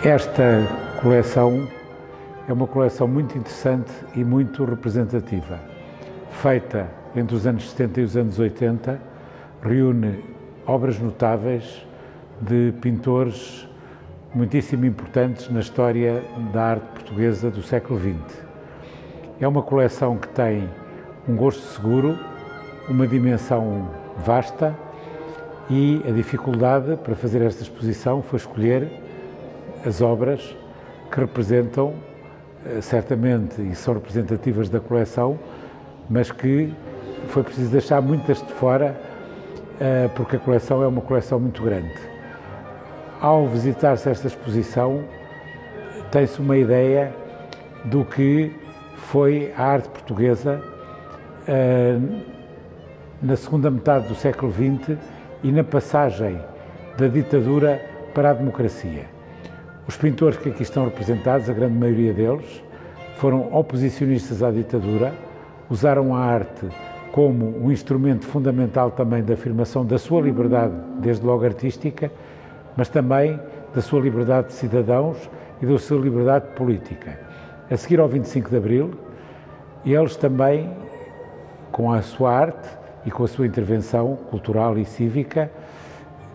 Esta coleção é uma coleção muito interessante e muito representativa. Feita entre os anos 70 e os anos 80, reúne obras notáveis de pintores muitíssimo importantes na história da arte portuguesa do século XX. É uma coleção que tem um gosto seguro, uma dimensão vasta, e a dificuldade para fazer esta exposição foi escolher as obras que representam, certamente, e são representativas da coleção, mas que foi preciso deixar muitas de fora, porque a coleção é uma coleção muito grande. Ao visitar-se esta exposição, tem-se uma ideia do que foi a arte portuguesa na segunda metade do século XX e na passagem da ditadura para a democracia. Os pintores que aqui estão representados, a grande maioria deles, foram oposicionistas à ditadura, usaram a arte como um instrumento fundamental também da afirmação da sua liberdade, desde logo artística, mas também da sua liberdade de cidadãos e da sua liberdade política. A seguir ao 25 de Abril, eles também, com a sua arte e com a sua intervenção cultural e cívica,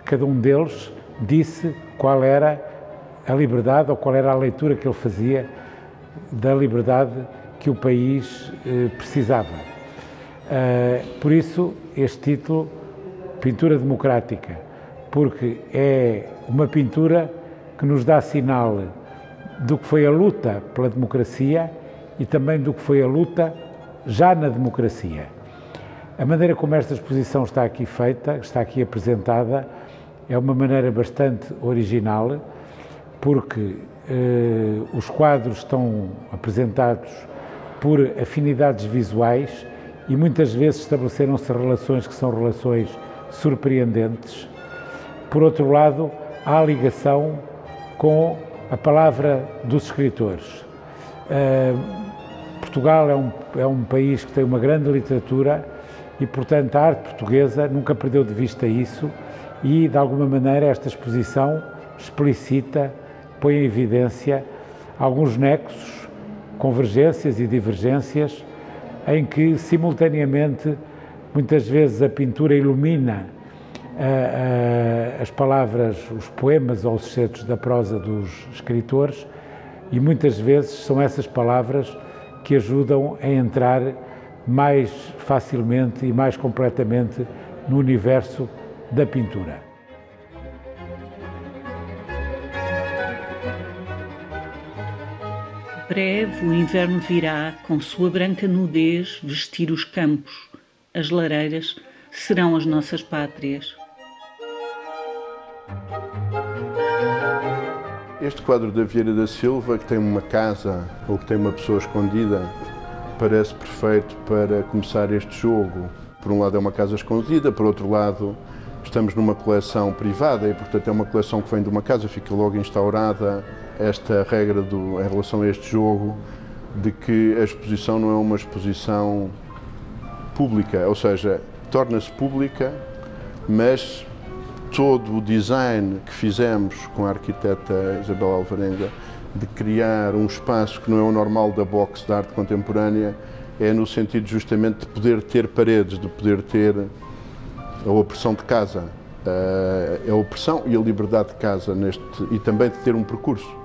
cada um deles disse qual era a liberdade ou qual era a leitura que ele fazia da liberdade que o país precisava. Por isso, este título, Pintura Democrática, porque é uma pintura que nos dá sinal do que foi a luta pela democracia e também do que foi a luta já na democracia. A maneira como esta exposição está aqui feita, está aqui apresentada, é uma maneira bastante original, porque os quadros estão apresentados por afinidades visuais e muitas vezes estabeleceram-se relações que são relações surpreendentes. Por outro lado, há a ligação com a palavra dos escritores. Portugal é um país que tem uma grande literatura e, portanto, a arte portuguesa nunca perdeu de vista isso e, de alguma maneira, esta exposição explicita, põe em evidência alguns nexos, convergências e divergências em que, simultaneamente, muitas vezes a pintura ilumina as palavras, os poemas ou os excertos da prosa dos escritores e muitas vezes são essas palavras que ajudam a entrar mais facilmente e mais completamente no universo da pintura. Breve o inverno virá, com sua branca nudez, vestir os campos. As lareiras serão as nossas pátrias. Este quadro da Vieira da Silva, que tem uma casa ou que tem uma pessoa escondida, parece perfeito para começar este jogo. Por um lado é uma casa escondida, por outro lado estamos numa coleção privada e, portanto, é uma coleção que vem de uma casa, fica logo instaurada esta regra em relação a este jogo, de que a exposição não é uma exposição pública, ou seja, torna-se pública, mas todo o design que fizemos com a arquiteta Isabel Alvarenga de criar um espaço que não é o normal da box da arte contemporânea, é no sentido justamente de poder ter paredes, de poder ter a opressão de casa, a opressão e a liberdade de casa e também de ter um percurso.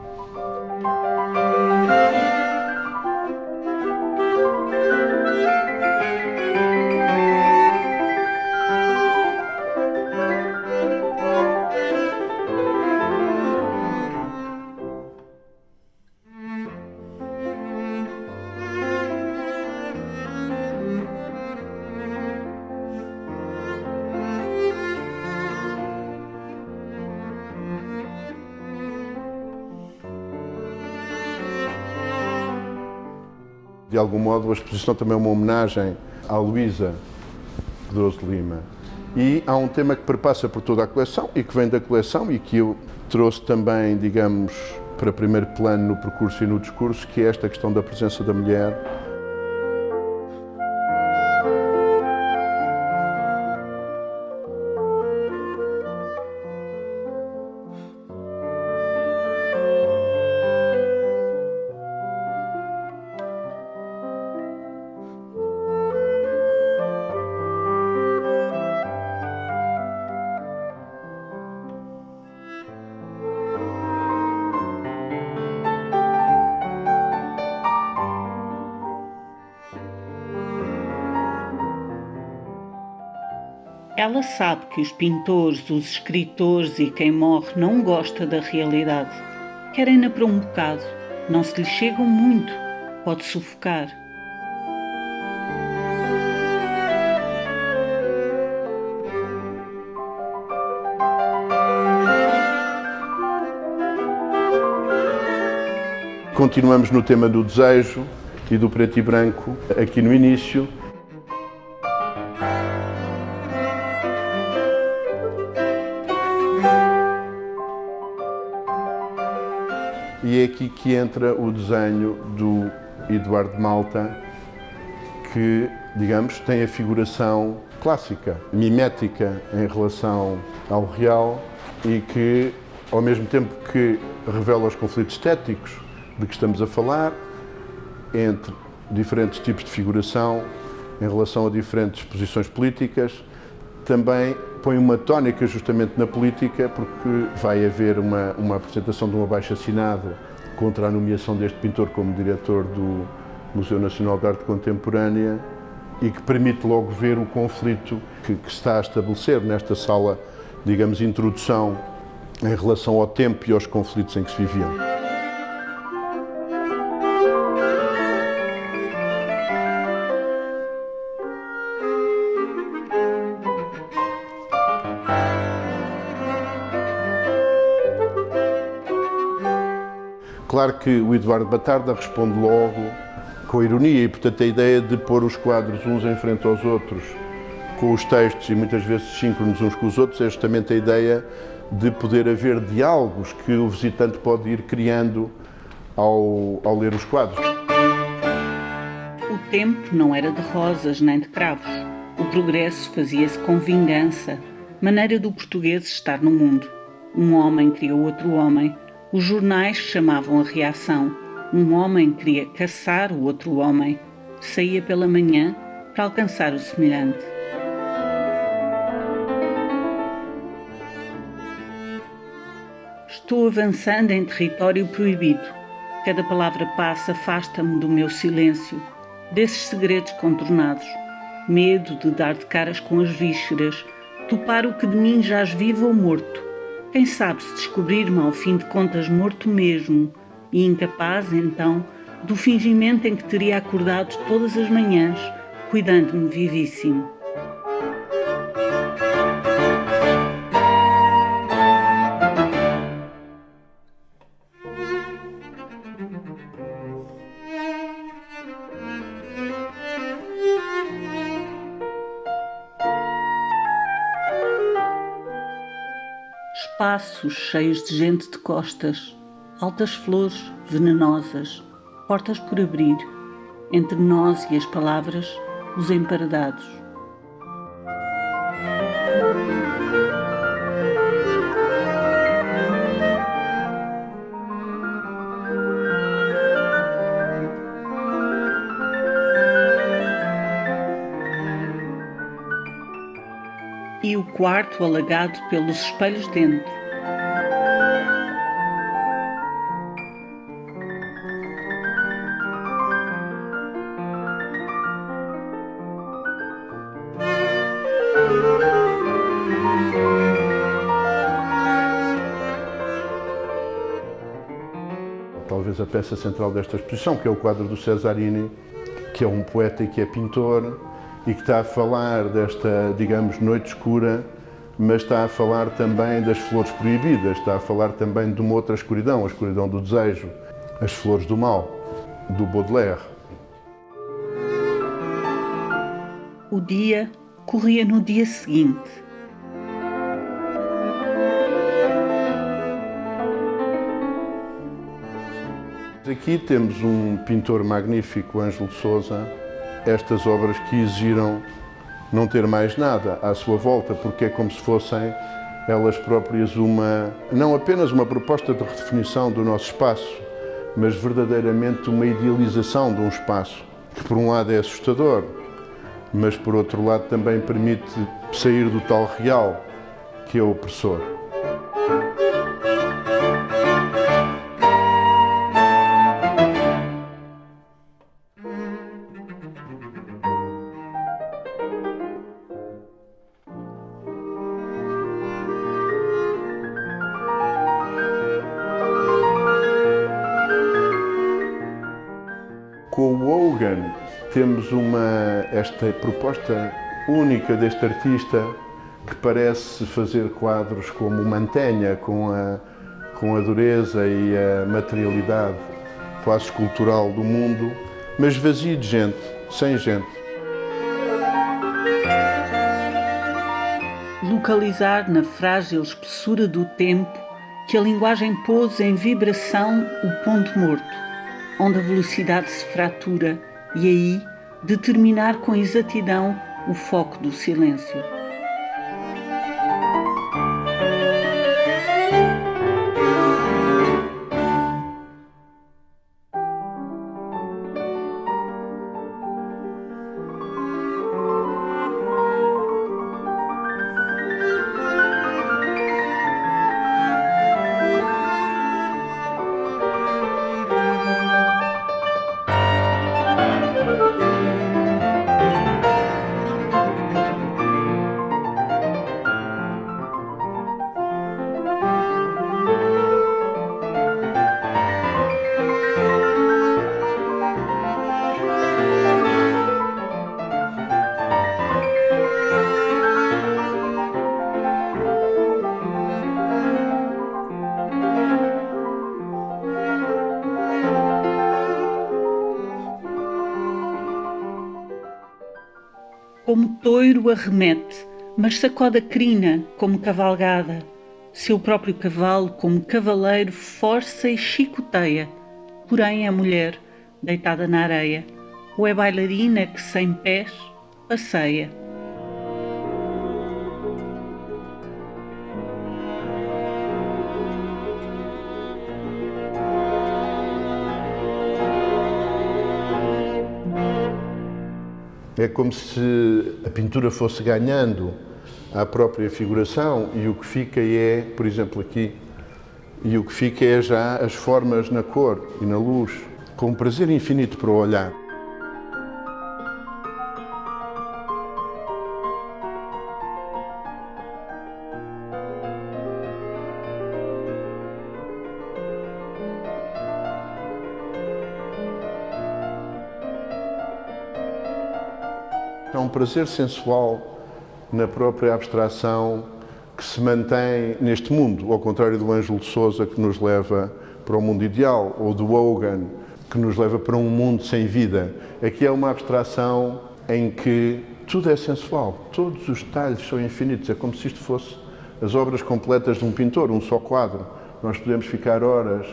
De algum modo, a exposição também é uma homenagem à Luísa Pedroso de Lima. E há um tema que perpassa por toda a coleção e que vem da coleção e que eu trouxe também, digamos, para primeiro plano no percurso e no discurso, que é esta questão da presença da mulher. Ela sabe que os pintores, os escritores e quem morre não gosta da realidade. Querem-na para um bocado. Não se lhe chegam muito. Pode sufocar. Continuamos no tema do desejo e do preto e branco aqui no início. E é aqui que entra o desenho do Eduardo Malta, que, digamos, tem a figuração clássica, mimética em relação ao real e que, ao mesmo tempo que revela os conflitos estéticos de que estamos a falar, entre diferentes tipos de figuração, em relação a diferentes posições políticas, também põe uma tónica justamente na política, porque vai haver uma apresentação de um abaixo-assinado contra a nomeação deste pintor como diretor do Museu Nacional de Arte Contemporânea e que permite logo ver o conflito que se está a estabelecer nesta sala, digamos, introdução em relação ao tempo e aos conflitos em que se viviam. Claro que o Eduardo Batarda responde logo com ironia e, portanto, a ideia de pôr os quadros uns em frente aos outros, com os textos e muitas vezes síncronos uns com os outros, é justamente a ideia de poder haver diálogos que o visitante pode ir criando ao ler os quadros. O tempo não era de rosas nem de cravos. O progresso fazia-se com vingança, maneira do português estar no mundo. Um homem criou outro homem. Os jornais chamavam a reação. Um homem queria caçar o outro homem. Saía pela manhã para alcançar o semelhante. Estou avançando em território proibido. Cada palavra passa afasta-me do meu silêncio, desses segredos contornados. Medo de dar de caras com as vísceras, topar o que de mim jaz vivo ou morto. Quem sabe se descobrir-me ao fim de contas morto mesmo e incapaz, então, do fingimento em que teria acordado todas as manhãs, cuidando-me vivíssimo. Espaços cheios de gente de costas, altas flores venenosas, portas por abrir, entre nós e as palavras, os emparedados. E o quarto alagado pelos espelhos dentro. Talvez a peça central desta exposição, que é o quadro do Cesarini, que é um poeta e que é pintor, e que está a falar desta, digamos, noite escura, mas está a falar também das flores proibidas, está a falar também de uma outra escuridão, a escuridão do desejo, as flores do mal, do Baudelaire. O dia corria no dia seguinte. Aqui temos um pintor magnífico, Ângelo de Sousa, estas obras que exigiram não ter mais nada à sua volta, porque é como se fossem elas próprias não apenas uma proposta de redefinição do nosso espaço, mas verdadeiramente uma idealização de um espaço, que por um lado é assustador, mas por outro lado também permite sair do tal real que é o opressor. Gauguin temos esta proposta única deste artista que parece fazer quadros como Mantegna, com a dureza e a materialidade quase escultural do mundo, mas vazio de gente, sem gente. Localizar na frágil espessura do tempo que a linguagem pôs em vibração o ponto morto, onde a velocidade se fratura, e aí determinar com exatidão o foco do silêncio. Como toiro arremete, mas sacode a crina como cavalgada. Seu próprio cavalo, como cavaleiro, força e chicoteia. Porém é mulher, deitada na areia, ou é bailarina que sem pés passeia. É como se a pintura fosse ganhando a própria figuração e o que fica é, por exemplo aqui, e o que fica é já as formas na cor e na luz, com um prazer infinito para o olhar. Há um prazer sensual na própria abstração que se mantém neste mundo, ao contrário do Ângelo de Sousa, que nos leva para o mundo ideal, ou do Gauguin, que nos leva para um mundo sem vida. Aqui é uma abstração em que tudo é sensual, todos os detalhes são infinitos, é como se isto fosse as obras completas de um pintor, um só quadro. Nós podemos ficar horas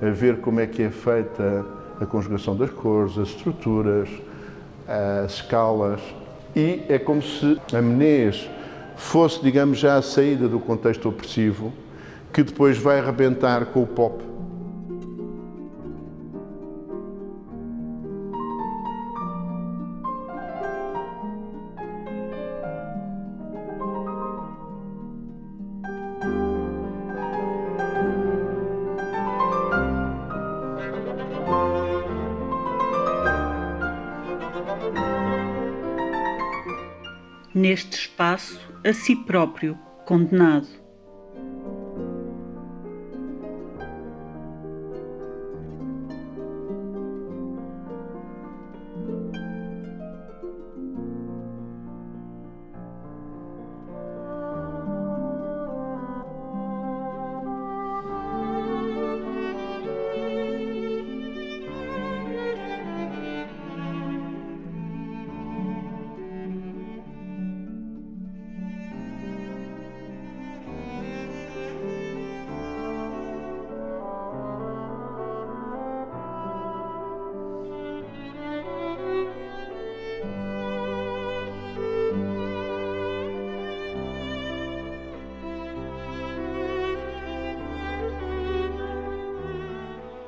a ver como é que é feita a conjugação das cores, as estruturas, as escalas, e é como se a Menezes fosse, digamos, já a saída do contexto opressivo, que depois vai arrebentar com o pop. Neste espaço, a si próprio, condenado.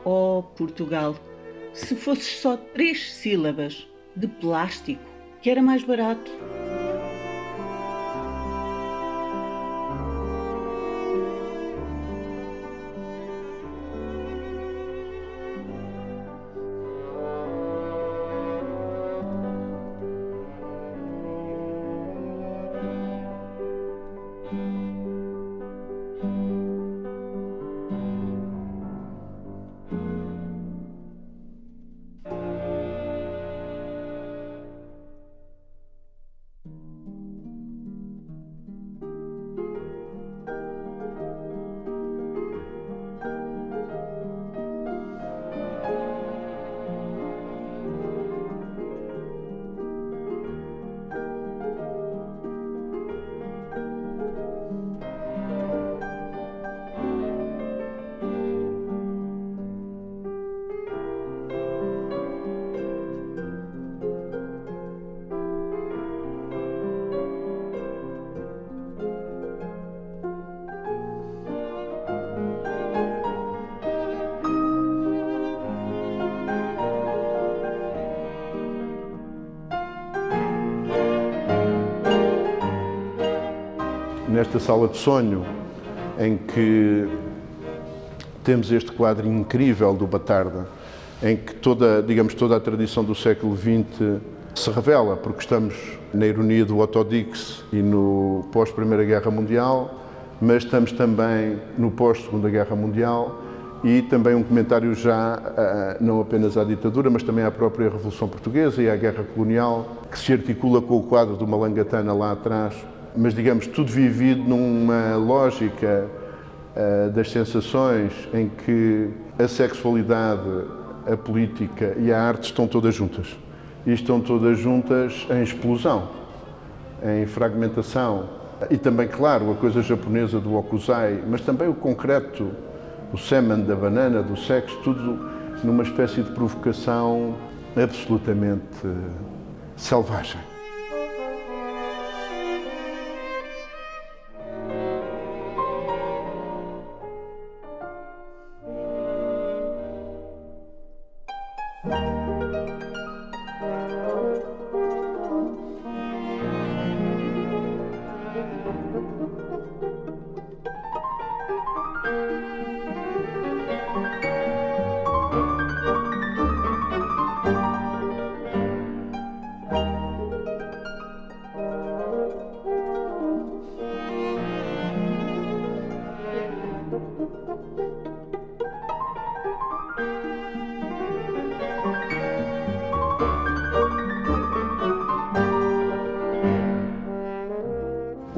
Oh, Portugal, se fosses só 3 sílabas de plástico, que era mais barato. nesta sala de sonho, em que temos este quadro incrível do Batarda, em que toda a tradição do século XX se revela, porque estamos na ironia do Otto Dix e no pós-Primeira Guerra Mundial, mas estamos também no pós-Segunda Guerra Mundial e também um comentário já não apenas à ditadura, mas também à própria Revolução Portuguesa e à Guerra Colonial, que se articula com o quadro do Malangatana lá atrás, mas digamos tudo vivido numa lógica das sensações em que a sexualidade, a política e a arte estão todas juntas. E estão todas juntas em explosão, em fragmentação. E também, claro, a coisa japonesa do Okuzai, mas também o concreto, o semen da banana, do sexo, tudo numa espécie de provocação absolutamente selvagem.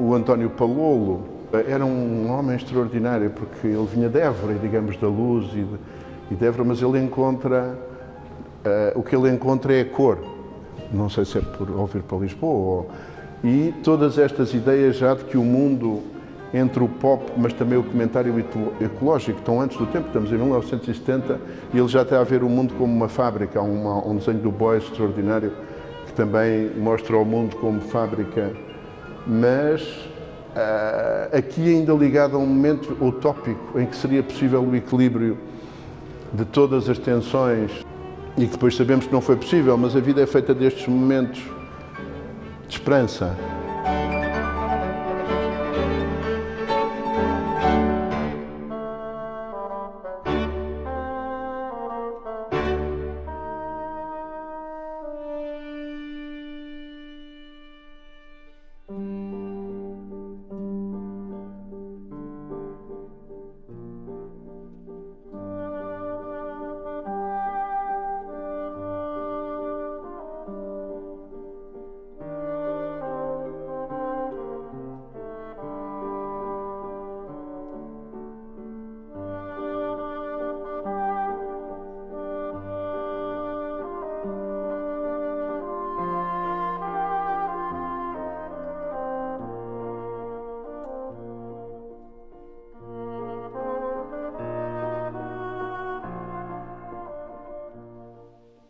O António Palolo era um homem extraordinário, porque ele vinha de Évora, digamos, da luz e de Évora, mas ele encontra, o que ele encontra é a cor. Não sei se é por ouvir para Lisboa, e todas estas ideias já de que o mundo, entre o pop, mas também o comentário ecológico, estão antes do tempo, estamos em 1970, e ele já está a ver o mundo como uma fábrica. Há um desenho do Boys extraordinário, que também mostra o mundo como fábrica, mas aqui ainda ligado a um momento utópico em que seria possível o equilíbrio de todas as tensões e que depois sabemos que não foi possível, mas a vida é feita destes momentos de esperança.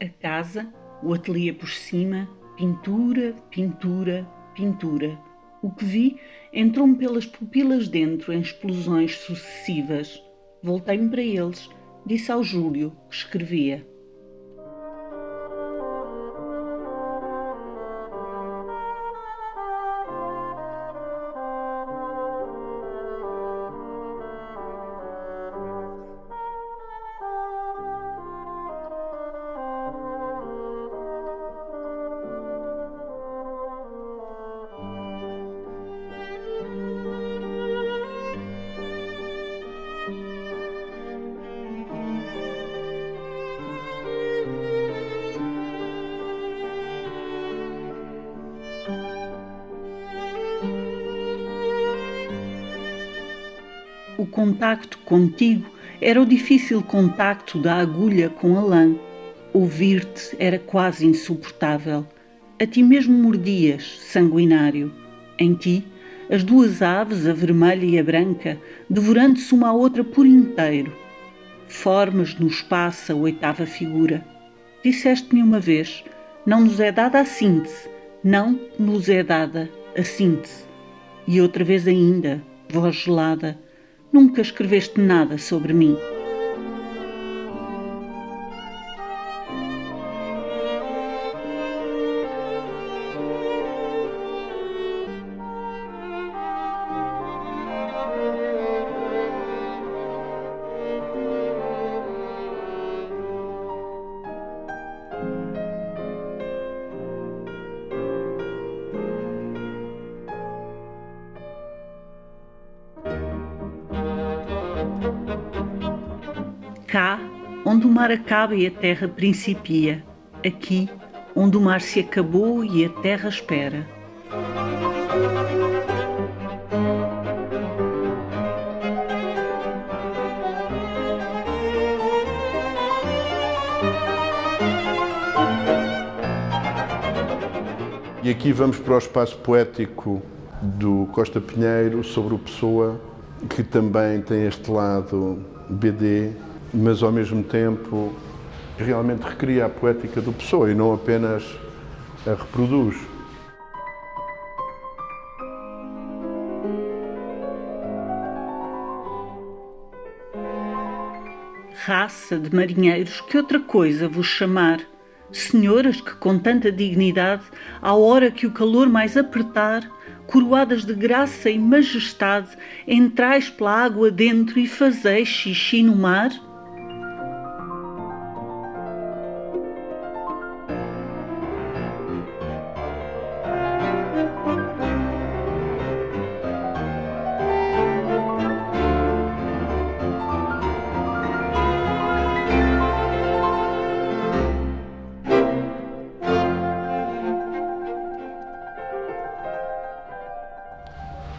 A casa, o ateliê por cima, pintura, pintura, pintura. O que vi entrou-me pelas pupilas dentro em explosões sucessivas. Voltei-me para eles, disse ao Júlio, que escrevia. O contacto contigo era o difícil contacto da agulha com a lã. Ouvir-te era quase insuportável. A ti mesmo mordias, sanguinário. Em ti, as duas aves, a vermelha e a branca, devorando-se uma à outra por inteiro. Formas no espaço a oitava figura. Disseste-me uma vez, não nos é dada a síntese, não nos é dada a síntese. E outra vez ainda, voz gelada, nunca escreveste nada sobre mim. Cá, onde o mar acaba e a terra principia. Aqui, onde o mar se acabou e a terra espera. E aqui vamos para o espaço poético do Costa Pinheiro sobre o Pessoa, que também tem este lado BD, mas ao mesmo tempo realmente recria a poética do Pessoa e não apenas a reproduz. Raça de marinheiros, que outra coisa vos chamar? Senhoras que com tanta dignidade, à hora que o calor mais apertar, coroadas de graça e majestade, entrais pela água dentro e fazeis xixi no mar?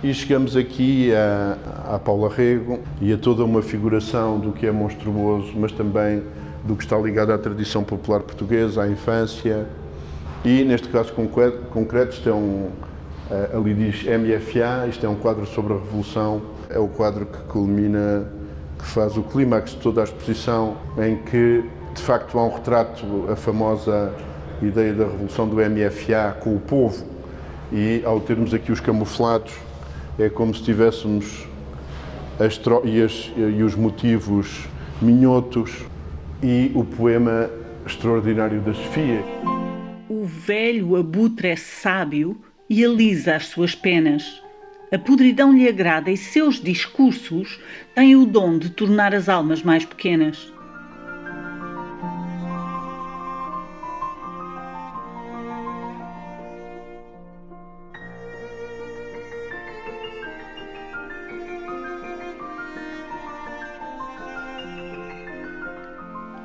E chegamos aqui à Paula Rego e a toda uma figuração do que é monstruoso, mas também do que está ligado à tradição popular portuguesa, à infância. E neste caso concreto, isto é ali diz MFA, isto é um quadro sobre a Revolução, é o quadro que culmina, que faz o clímax de toda a exposição, em que de facto há um retrato, a famosa ideia da Revolução do MFA com o povo, e ao termos aqui os camuflados, é como se tivéssemos e os motivos minhotos e o poema extraordinário da Sofia. O velho abutre é sábio e alisa as suas penas. A podridão lhe agrada e seus discursos têm o dom de tornar as almas mais pequenas.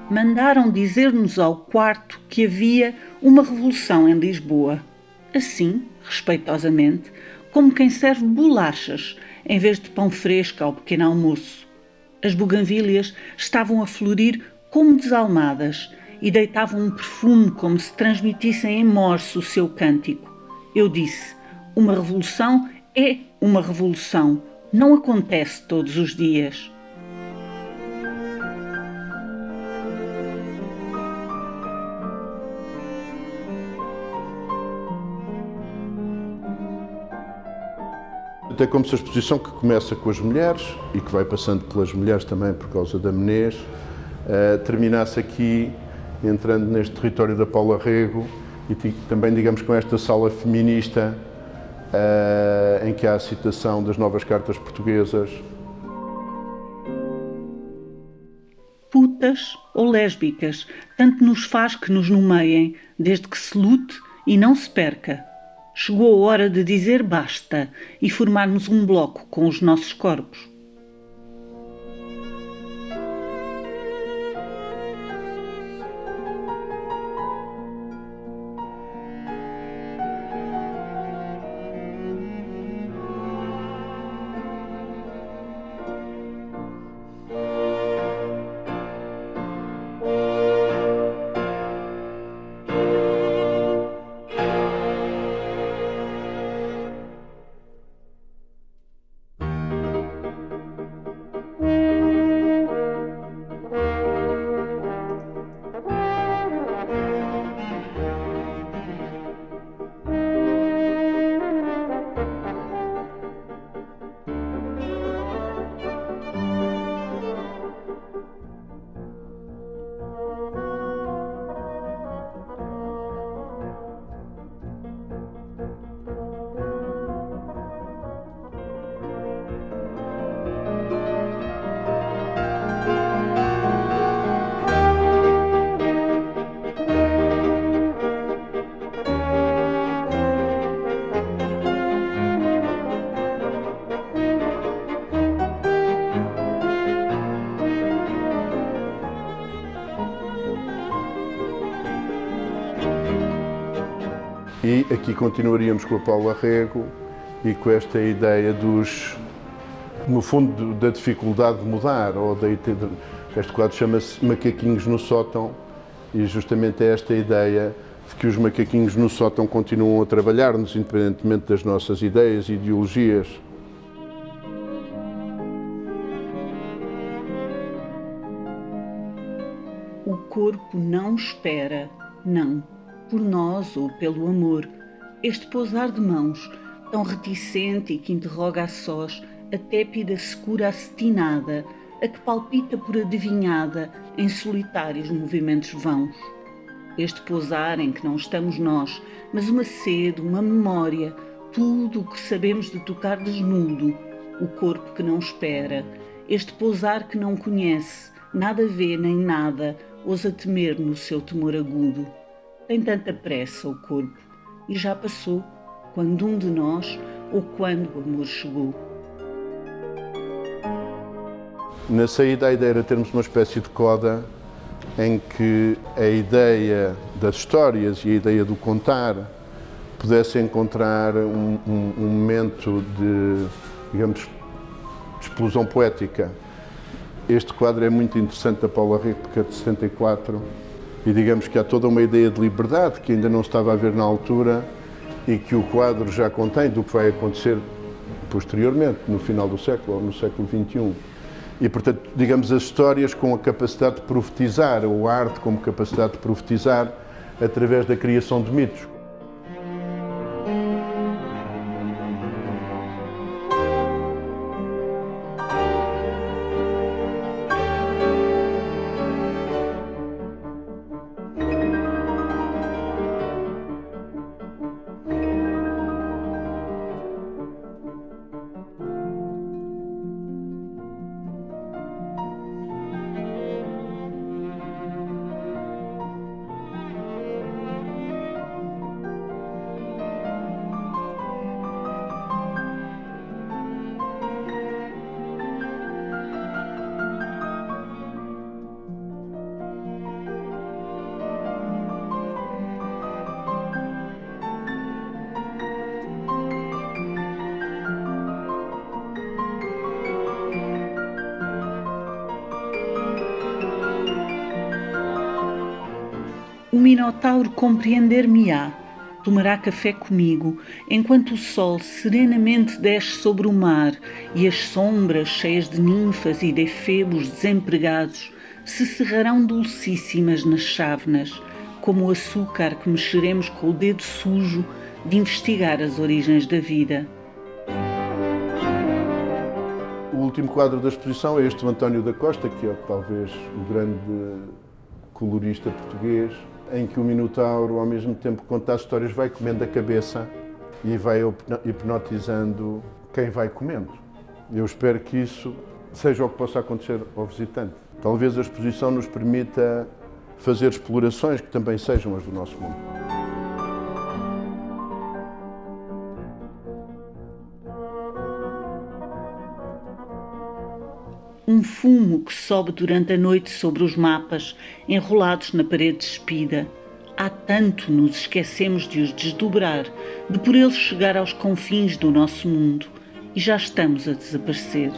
Mandaram dizer-nos ao quarto que havia uma revolução em Lisboa. Assim, respeitosamente, como quem serve bolachas em vez de pão fresco ao pequeno almoço. As buganvílias estavam a florir como desalmadas e deitavam um perfume como se transmitissem em morse o seu cântico. Eu disse, uma revolução é uma revolução, não acontece todos os dias. É como se a exposição, que começa com as mulheres e que vai passando pelas mulheres também por causa da Menez, terminasse aqui, entrando neste território da Paula Rego e também, digamos, com esta sala feminista em que há a citação das novas cartas portuguesas. Putas ou lésbicas, tanto nos faz que nos nomeiem, desde que se lute e não se perca. Chegou a hora de dizer basta e formarmos um bloco com os nossos corpos. E aqui continuaríamos com a Paula Rego e com esta ideia no fundo, da dificuldade de mudar, este quadro chama-se Macaquinhos no Sótão, e justamente é esta ideia de que os macaquinhos no sótão continuam a trabalhar-nos, independentemente das nossas ideias e ideologias. O corpo não espera, não, por nós ou pelo amor. Este pousar de mãos, tão reticente e que interroga a sós a tépida secura acetinada, a que palpita por adivinhada em solitários movimentos vãos. Este pousar em que não estamos nós, mas uma sede, uma memória, tudo o que sabemos de tocar desnudo, o corpo que não espera, este pousar que não conhece, nada vê nem nada, ousa temer no seu temor agudo. Tem tanta pressa o corpo, e já passou, quando um de nós, ou quando o amor chegou. Na saída, a ideia era termos uma espécie de coda em que a ideia das histórias e a ideia do contar pudesse encontrar um momento de, digamos, de explosão poética. Este quadro é muito interessante da Paula Rego, porque é de 74, e digamos que há toda uma ideia de liberdade que ainda não estava a ver na altura e que o quadro já contém do que vai acontecer posteriormente, no final do século, ou no século XXI. E, portanto, digamos, as histórias com a capacidade de profetizar, ou a arte como capacidade de profetizar através da criação de mitos. O Minotauro compreender-me-á, tomará café comigo, enquanto o sol serenamente desce sobre o mar e as sombras cheias de ninfas e de efebos desempregados se cerrarão dulcíssimas nas chávenas, como o açúcar que mexeremos com o dedo sujo de investigar as origens da vida. O último quadro da exposição é este do António da Costa, que é talvez o grande colorista português, em que o Minotauro, ao mesmo tempo que conta as histórias, vai comendo a cabeça e vai hipnotizando quem vai comendo. Eu espero que isso seja o que possa acontecer ao visitante. Talvez a exposição nos permita fazer explorações que também sejam as do nosso mundo. Um fumo que sobe durante a noite sobre os mapas, enrolados na parede despida. Há tanto nos esquecemos de os desdobrar, de por eles chegar aos confins do nosso mundo, e já estamos a desaparecer.